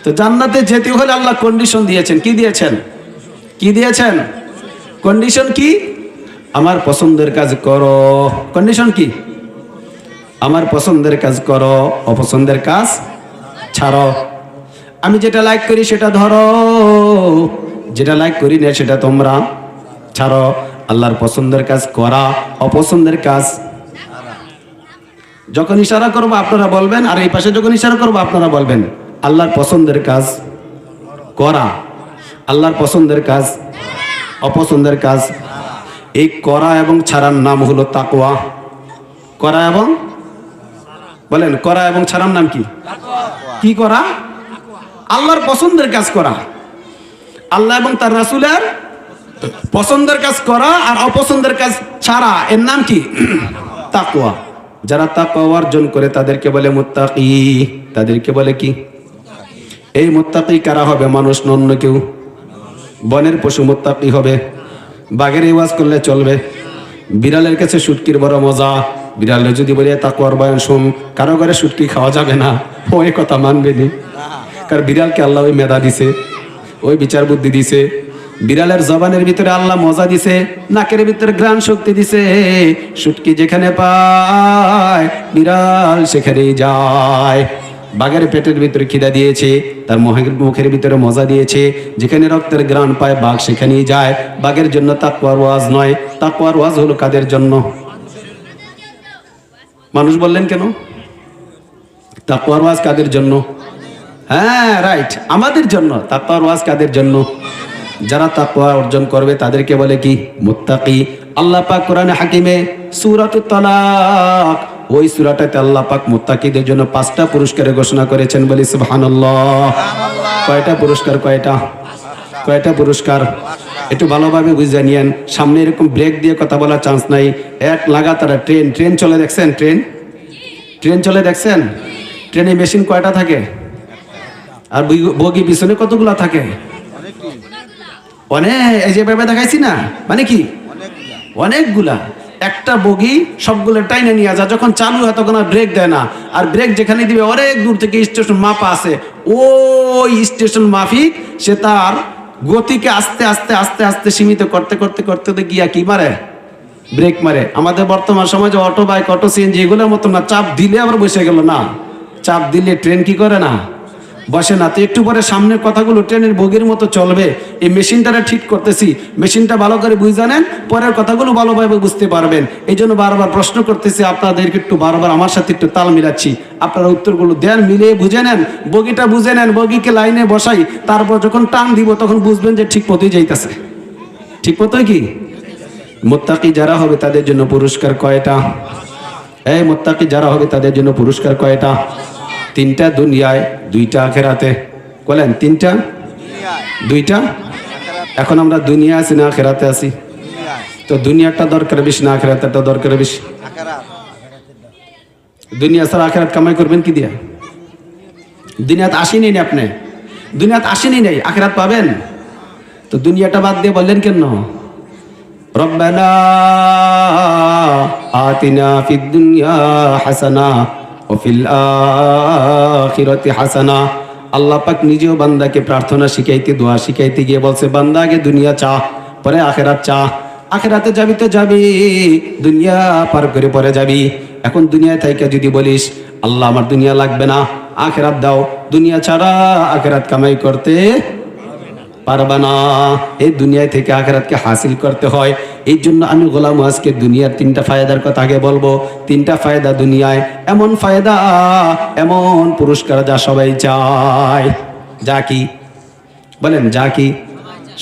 তো জান্নাতে যেতে হলে আল্লাহ কন্ডিশন দিয়েছেন। কি দিয়েছেন? কি দিয়েছেন? কন্ডিশন কি? আমার পছন্দের কাজ করো। কন্ডিশন কি? আমার পছন্দের কাজ করো, অপছন্দের কাজ ছাড়ো। আমি যেটা লাইক করি সেটা ধরো, যেটা লাইক করি না সেটা তোমরা ছাড়ো। আল্লাহর পছন্দের কাজ করা, অপছন্দের কাজ। যখন ইশারা করবো আপনারা বলবেন, আর এই পাশে যখন ইশারা করবো আপনারা বলবেন। আল্লাহর পছন্দের কাজ করা, আল্লাহর পছন্দের কাজ, অপছন্দের কাজ। এই করা এবং ছাড়ার নাম হলো তাকওয়া। করা এবং বলেন, করা এবং ছাড়ার নাম কি? কি করা? আল্লাহর পছন্দের কাজ করা, আল্লাহ এবং তার রাসূলের পছন্দের কাজ করা, আর অপছন্দের কাজ ছাড়া, এর নাম কি? তাকওয়া। যারা তাকওয়া অর্জন করে তাদেরকে বলে মুত্তাকি। তাদেরকে বলে কি? এই মুত্তাকি কারা হবে? মানুষ না অন্য কেউ? বনের পশু মুত্তাকি হবে। বাঘের এই ওয়াজ করলে চলবে? বিড়ালের কাছে শুটকির বড় মজা। বিড়ালে যদি বলে তাকওয়ার বয়ান শুন, কারো ঘরে শুটকি খাওয়া যাবে না, ওই কথা মানবে নি। কারণ বিড়ালকে আল্লাহ ওই মেধা দিছে, ওই বিচার বুদ্ধি দিছে। বিড়ালের জবানের ভিতরে আল্লাহ মজা দিছে, নাকের ভিতরে ঘ্রাণ শক্তি দিছে। শুটকি যেখানে পায় বিড়াল সেখানেই যায়। বাঘের পেটের ভিতরে খিদা দিয়েছে, তার মুখের ভিতরে মজা দিয়েছে। যেখানে রক্তের ঘ্রাণ পায় বাঘ সেখানেই যায়। বাঘের জন্য তাকওয়ার ওয়াজ নয়। তাকওয়ার ওয়াজ হলো কাদের জন্য? মানুষ বললেন কেন? তাকওয়ার ওয়াজ কাদের জন্য? হ্যাঁ রাইট, আমাদের জন্য। তাকওয়ার ওয়াজ কাদের জন্য? যারা তাকওয়া অর্জন করবে তাদেরকে বলে কি? মুত্তাকি। আল্লাহ পাক কোরআনে হাকিমে সূরাতুত তালাক, ওই সূরাটাতে আল্লাহ পাক মুত্তাকিদের জন্য 5টা পুরস্কারের ঘোষণা করেছেন। বলি সুবহানাল্লাহ। কয়টা পুরস্কার? কয়টা পুরস্কার? একটু ভালোভাবে বুঝে নিয়েন। সামনে এরকম ব্রেক দিয়ে কথা বলার চান্স নাই। এক লাগাতার ট্রেন চলে, দেখছেন? ট্রেন চলে দেখছেন? ট্রেনে মেশিন কয়টা থাকে? আর বগি পিছনে কতগুলা থাকে? অনেক। এই যে ভেবে দেখাইছি না, মানে কি? অনেকগুলা। একটা বগি সবগুলো টাইনে নিয়ে যায়, যখন চালু হয় তখন আর ব্রেক দেয় না। আর ব্রেক যেখানে দিবে অনেক দূর থেকে স্টেশন মাপা আছে, ওই স্টেশন মাফিক সে তার গতিকে আস্তে আস্তে আস্তে আস্তে সীমিত করতে করতে করতে গিয়া কি মারে? ব্রেক মারে। আমাদের বর্তমান সমাজে অটো বাইক, অটো সিএনজি এগুলোর মতো না, চাপ দিলে আবার বসে গেল না। চাপ দিলে ট্রেন কি করে না? বসে না। তো একটু পরে সামনের কথাগুলো ট্রেনের বগির মতো চলবে। এই মেশিনটা ঠিক করতেছি, মেশিনটা ভালো করে বুঝে জানেন, পরের কথাগুলো ভালোভাবে বুঝতে পারবেন। এই জন্য বারবার প্রশ্ন করতেছি আপনাদেরকে, একটু বারবার আমার সাথে একটু তাল মিলাচ্ছি, আপনারা উত্তরগুলো দেন, মিলিয়ে বুঝে নেন, বগিটা বুঝে নেন, বগিকে লাইনে বসাই, তারপর যখন টান দিব তখন বুঝবেন যে ঠিক পথেই যাইতেছে। ঠিক পথে কি? মুত্তাকি যারা হবে তাদের জন্য পুরস্কার কয়টা? এই মুত্তাকি যারা হবে তাদের জন্য পুরস্কার কয়টা? 3টা দুনিয়ায়, 2টা আখিরাতে। বলেন 3টা, 2টা। এখন আমরা দুনিয়া আছি না আখিরাতে আছি? তো দুনিয়াটা দরকার বেশি না আখিরাতটা দরকার বেশি? দুনিয়া ছাড়া আখিরাত কামাই করবেন কি দিয়া? দুনিয়াতে আসেনি না আপনি, দুনিয়াতে আসেনি নাই, আখিরাত পাবেন? তো দুনিয়াটা বাদ দিয়ে বললেন কেন? রব্বানা আতিনা ফিদ দুনিয়া হাসানা ওয়া ফিল আখিরাতি হাসানা। আল্লাহ পাক নিজেও বান্দাকে প্রার্থনা শিখাইতে, দোয়া শিখাইতে গিয়ে বলছে, বান্দা আগে দুনিয়া চা, পরে আখিরাত চা। আখিরাতে যাবি তো যাবি, দুনিয়া পার করে পরে যাবি। এখন দুনিয়ায় থাইকা যদি বলিস আল্লাহ আমার দুনিয়া লাগবে না, আখিরাত দাও, দুনিয়া ছাড়া আখিরাত কামাই করতে পারবা না। এই দুনিয়া থেকে আখিরাতকে হাসিল করতে হয়। এই জন্য আমি গোলাম আজকে দুনিয়ার 3টা ফায়দার কথা আগে বলবো। 3টা ফায়দা দুনিয়ায়, এমন ফায়দা, এমন পুরস্কার যা সবাই চায়। যা কি? বলেন যা কি?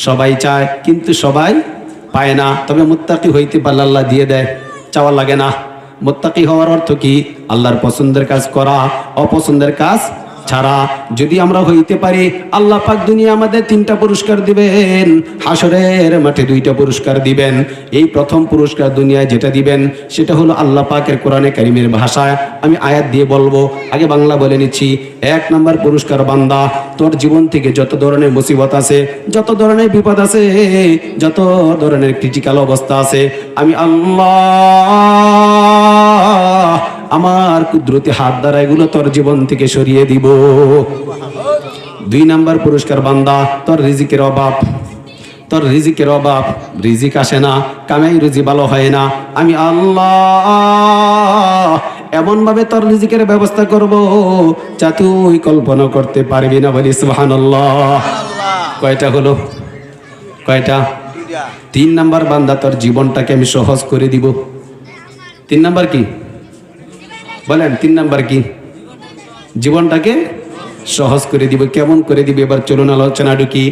সবাই চায়, কিন্তু সবাই পায় না। তবে মুত্তাকি হইতে পারলে আল্লাহ দিয়ে দেয়, চাওয়া লাগে না। মুত্তাকি হওয়ার অর্থ কি? আল্লাহর পছন্দের কাজ করা, অপছন্দের কাজ ছাড়া। যদি আমরা হইতে পারি, আল্লাহ পাক দুনিয়া আমাদের 3টা পুরস্কার দিবেন, হাসরের মাঠে 2টা পুরস্কার দিবেন। এই প্রথম পুরস্কার দুনিয়ায় যেটা দিবেন সেটা হলো আল্লাহ পাকের কোরআনে কারিমের ভাষায় আমি আয়াত দিয়ে বলবো, আগে বাংলা বলে নিচ্ছি। 1 নম্বর পুরস্কার, বান্দা তোর জীবন থেকে যত ধরনের মুসিবত আছে, যত ধরনের বিপদ আছে, যত ধরনের ক্রিটিক্যাল অবস্থা আছে, আমি আল্লাহ আমার কুদরতি হাত দ্বারা এগুলো তোর জীবন থেকে সরিয়ে দিব। 2 নাম্বার পুরস্কার বান্দা, তোর রিজিকের অভাব, তোর রিজিকের অভাব, রিজিক আসে না, কামাই রুজি ভালো হয় না, আমি আল্লাহ এমন ভাবে তোর রিজিকের ব্যবস্থা করব যা তুই কল্পনা করতে পারবি না। বলি সুবহানাল্লাহ। কয়টা হলো? কয়টা? 3 নাম্বার বান্দা, তোর জীবনটাকে আমি সহজ করে দিব। 3 নাম্বার কি বলেন? 3 নাম্বার কি? জীবনটাকে সহজ করে দিব। কেমন করে দিব? এবার চলুন আলোচনা ঢুকি।